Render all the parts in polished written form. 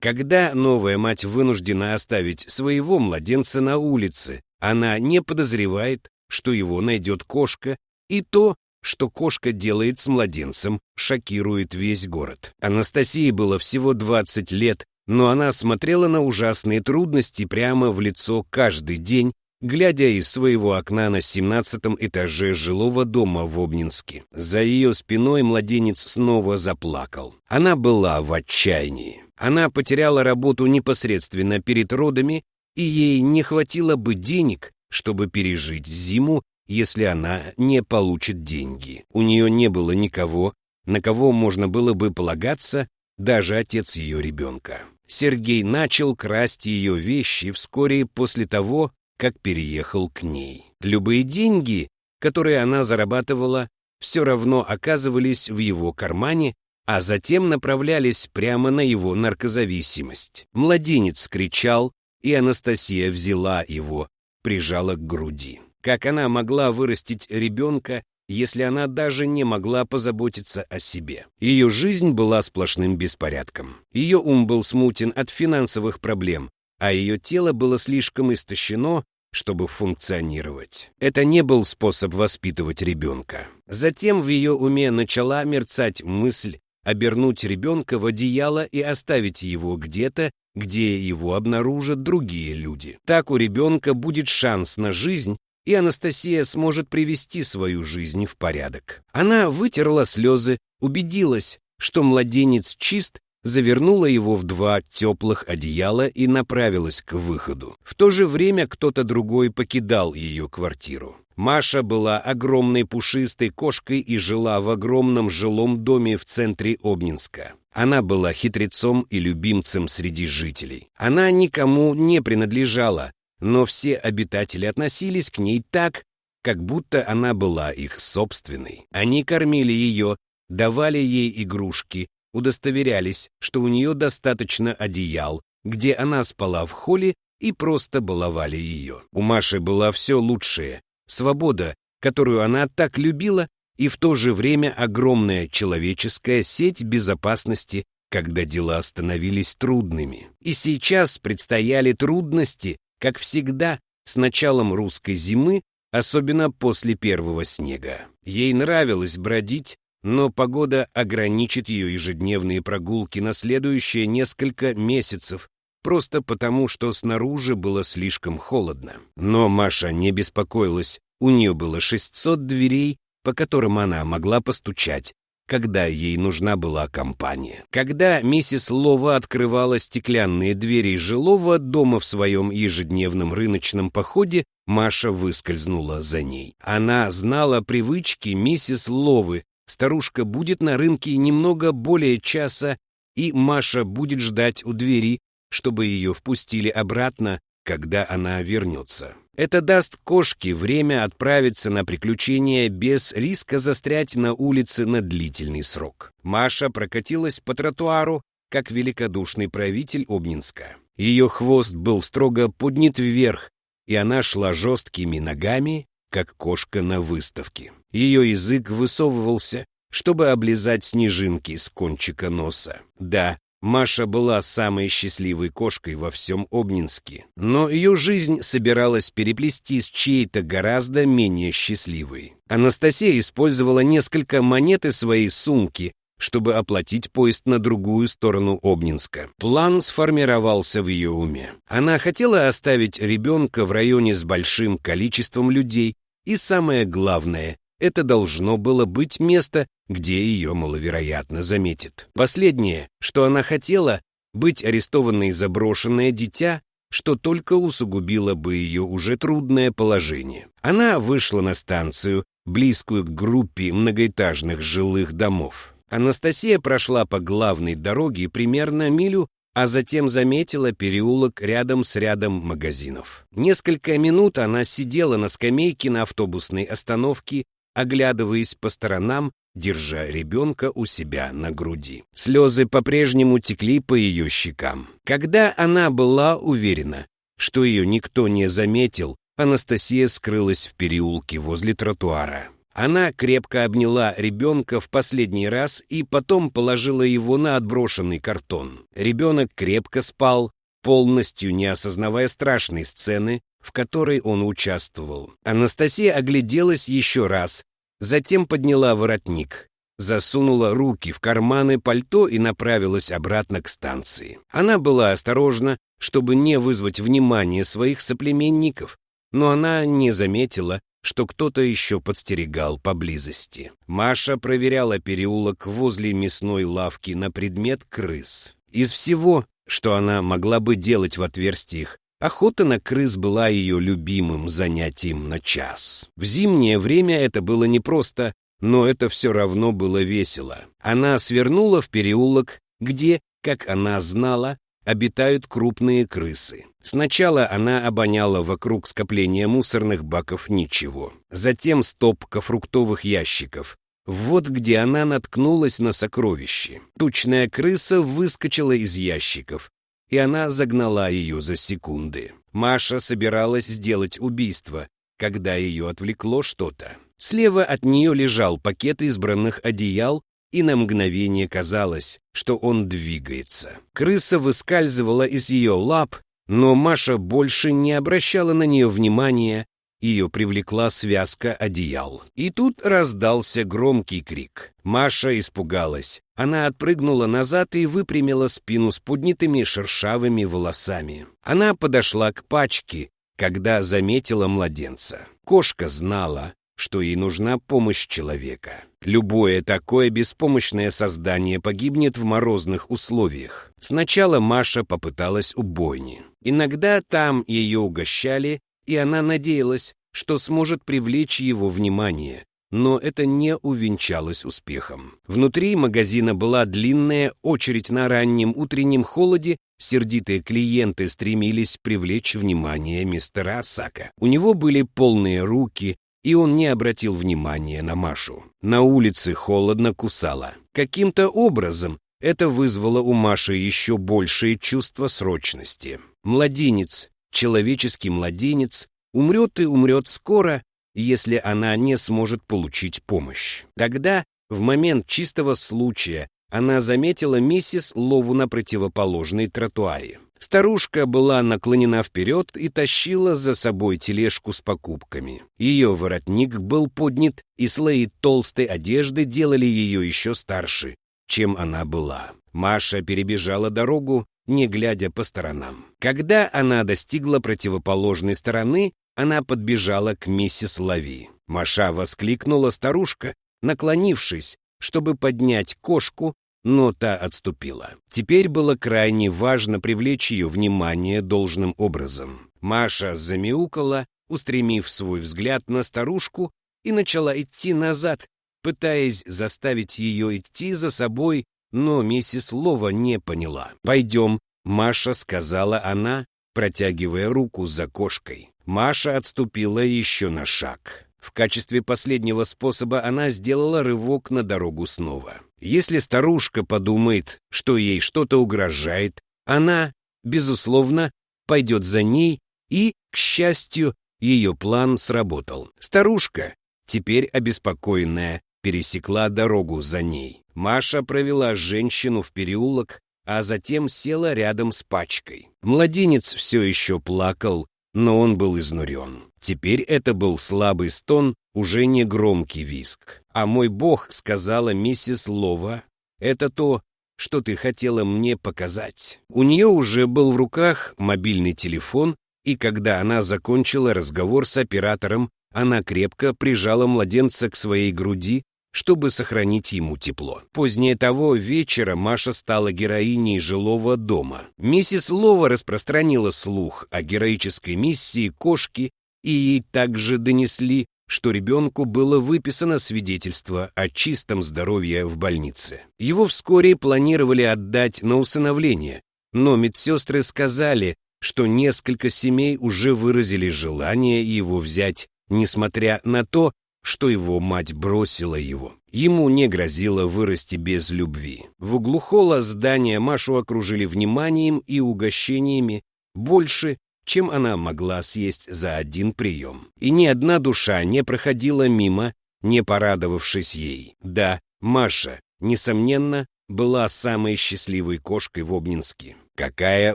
Когда новая мать вынуждена оставить своего младенца на улице, она не подозревает, что его найдет кошка, и то, что кошка делает с младенцем, шокирует весь город. Анастасии было всего 20 лет, но она смотрела на ужасные трудности прямо в лицо каждый день, глядя из своего окна на 17-м этаже жилого дома в Обнинске. За ее спиной младенец снова заплакал. Она была в отчаянии. Она потеряла работу непосредственно перед родами, и ей не хватило бы денег, чтобы пережить зиму, если она не получит деньги. У нее не было никого, на кого можно было бы полагаться, даже отец ее ребенка. Сергей начал красть ее вещи вскоре после того, как переехал к ней. Любые деньги, которые она зарабатывала, все равно оказывались в его кармане, а затем направлялись прямо на его наркозависимость. Младенец кричал, и Анастасия взяла его, прижала к груди. Как она могла вырастить ребенка, если она даже не могла позаботиться о себе? Ее жизнь была сплошным беспорядком. Ее ум был смутен от финансовых проблем, а ее тело было слишком истощено, чтобы функционировать. Это не был способ воспитывать ребенка. Затем в ее уме начала мерцать мысль обернуть ребенка в одеяло и оставить его где-то, где его обнаружат другие люди. Так у ребенка будет шанс на жизнь, и Анастасия сможет привести свою жизнь в порядок. Она вытерла слезы, убедилась, что младенец чист, завернула его в 2 теплых одеяла и направилась к выходу. В то же время кто-то другой покидал ее квартиру. Маша была огромной пушистой кошкой и жила в огромном жилом доме в центре Обнинска. Она была хитрецом и любимцем среди жителей. Она никому не принадлежала, но все обитатели относились к ней так, как будто она была их собственной. Они кормили ее, давали ей игрушки, удостоверялись, что у нее достаточно одеял, где она спала в холле, и просто баловали ее. У Маши была все лучшее: свобода, которую она так любила, и в то же время огромная человеческая сеть безопасности, когда дела становились трудными. И сейчас предстояли трудности, как всегда, с началом русской зимы, особенно после первого снега. Ей нравилось бродить, но погода ограничит ее ежедневные прогулки на следующие несколько месяцев, просто потому, что снаружи было слишком холодно. Но Маша не беспокоилась, у нее было 600 дверей, по которым она могла постучать, когда ей нужна была компания. Когда миссис Лова открывала стеклянные двери жилого дома в своем ежедневном рыночном походе, Маша выскользнула за ней. Она знала привычки миссис Ловы. Старушка будет на рынке немного более часа, и Маша будет ждать у двери, чтобы ее впустили обратно, когда она вернется. Это даст кошке время отправиться на приключения без риска застрять на улице на длительный срок. Маша прокатилась по тротуару, как великодушный правитель Обнинска. Ее хвост был строго поднят вверх, и она шла жесткими ногами, как кошка на выставке. Ее язык высовывался, чтобы облизать снежинки с кончика носа. Да, Маша была самой счастливой кошкой во всем Обнинске, но ее жизнь собиралась переплести с чьей-то гораздо менее счастливой. Анастасия использовала несколько монет из своей сумки, чтобы оплатить поезд на другую сторону Обнинска. План сформировался в ее уме. Она хотела оставить ребенка в районе с большим количеством людей, и самое главное, это должно было быть место, где ее маловероятно заметят. Последнее, что она хотела, быть арестованной за брошенное дитя, что только усугубило бы ее уже трудное положение. Она вышла на станцию, близкую к группе многоэтажных жилых домов. Анастасия прошла по главной дороге примерно милю, а затем заметила переулок рядом с рядом магазинов. Несколько минут она сидела на скамейке на автобусной остановке, оглядываясь по сторонам, держа ребенка у себя на груди. Слезы по-прежнему текли по ее щекам. Когда она была уверена, что ее никто не заметил, Анастасия скрылась в переулке возле тротуара. Она крепко обняла ребенка в последний раз и потом положила его на отброшенный картон. Ребенок крепко спал, полностью не осознавая страшной сцены, в которой он участвовал. Анастасия огляделась еще раз, затем подняла воротник, засунула руки в карманы пальто и направилась обратно к станции. Она была осторожна, чтобы не вызвать внимание своих соплеменников, но она не заметила, что кто-то еще подстерегал поблизости. Маша проверяла переулок возле мясной лавки на предмет крыс. Из всего, что она могла бы делать в отверстиях, охота на крыс была ее любимым занятием на час. В зимнее время это было непросто, но это все равно было весело. Она свернула в переулок, где, как она знала, обитают крупные крысы. Сначала она обоняла вокруг скопления мусорных баков ничего. Затем стопка фруктовых ящиков. Вот где она наткнулась на сокровище. Тучная крыса выскочила из ящиков, и она загнала ее за секунды. Маша собиралась сделать убийство, когда ее отвлекло что-то. Слева от нее лежал пакет избранных одеял, и на мгновение казалось, что он двигается. Крыса выскальзывала из ее лап, но Маша больше не обращала на нее внимания, ее привлекла связка одеял. И тут раздался громкий крик. Маша испугалась. Она отпрыгнула назад и выпрямила спину с поднятыми шершавыми волосами. Она подошла к пачке, когда заметила младенца. Кошка знала, что ей нужна помощь человека. Любое такое беспомощное создание погибнет в морозных условиях. Сначала Маша попыталась у бойни. Иногда там ее угощали, и она надеялась, что сможет привлечь его внимание, но это не увенчалось успехом. Внутри магазина была длинная очередь на раннем утреннем холоде, сердитые клиенты стремились привлечь внимание мистера Асака. У него были полные руки, и он не обратил внимания на Машу. На улице холодно кусало. Каким-то образом это вызвало у Маши еще большее чувство срочности. Младенец, человеческий младенец, умрет и умрет скоро, если она не сможет получить помощь. Тогда, в момент чистого случая, она заметила миссис Лову на противоположной тротуаре. Старушка была наклонена вперед и тащила за собой тележку с покупками. Ее воротник был поднят, и слои толстой одежды делали ее еще старше, чем она была. Маша перебежала дорогу, не глядя по сторонам. Когда она достигла противоположной стороны, она подбежала к миссис Лави. Маша воскликнула старушка, наклонившись, чтобы поднять кошку, но та отступила. Теперь было крайне важно привлечь ее внимание должным образом. Маша замяукала, устремив свой взгляд на старушку, и начала идти назад, пытаясь заставить ее идти за собой, но миссис Лова не поняла. «Пойдем», — Маша сказала она, протягивая руку за кошкой. Маша отступила еще на шаг. В качестве последнего способа она сделала рывок на дорогу снова. Если старушка подумает, что ей что-то угрожает, она, безусловно, пойдет за ней, и, к счастью, ее план сработал. Старушка, теперь обеспокоенная, пересекла дорогу за ней. Маша провела женщину в переулок, а затем села рядом с пачкой. Младенец все еще плакал, но он был изнурен. Теперь это был слабый стон, уже не громкий визг. «А мой бог», — сказала миссис Лова, — «это то, что ты хотела мне показать». У нее уже был в руках мобильный телефон, и когда она закончила разговор с оператором, она крепко прижала младенца к своей груди, чтобы сохранить ему тепло. Позднее того вечера Маша стала героиней жилого дома. Миссис Лова распространила слух о героической миссии кошки, и ей также донесли, что ребенку было выписано свидетельство о чистом здоровье в больнице. Его вскоре планировали отдать на усыновление, но медсестры сказали, что несколько семей уже выразили желание его взять, несмотря на то, что его мать бросила его. Ему не грозило вырасти без любви. В углу холла здания Машу окружили вниманием и угощениями больше, чем она могла съесть за один прием. И ни одна душа не проходила мимо, не порадовавшись ей. Да, Маша, несомненно, была самой счастливой кошкой в Обнинске. Какая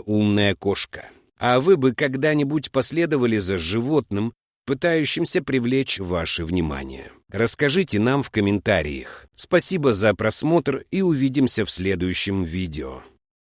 умная кошка! А вы бы когда-нибудь последовали за животным, пытающимся привлечь ваше внимание? Расскажите нам в комментариях. Спасибо за просмотр и увидимся в следующем видео.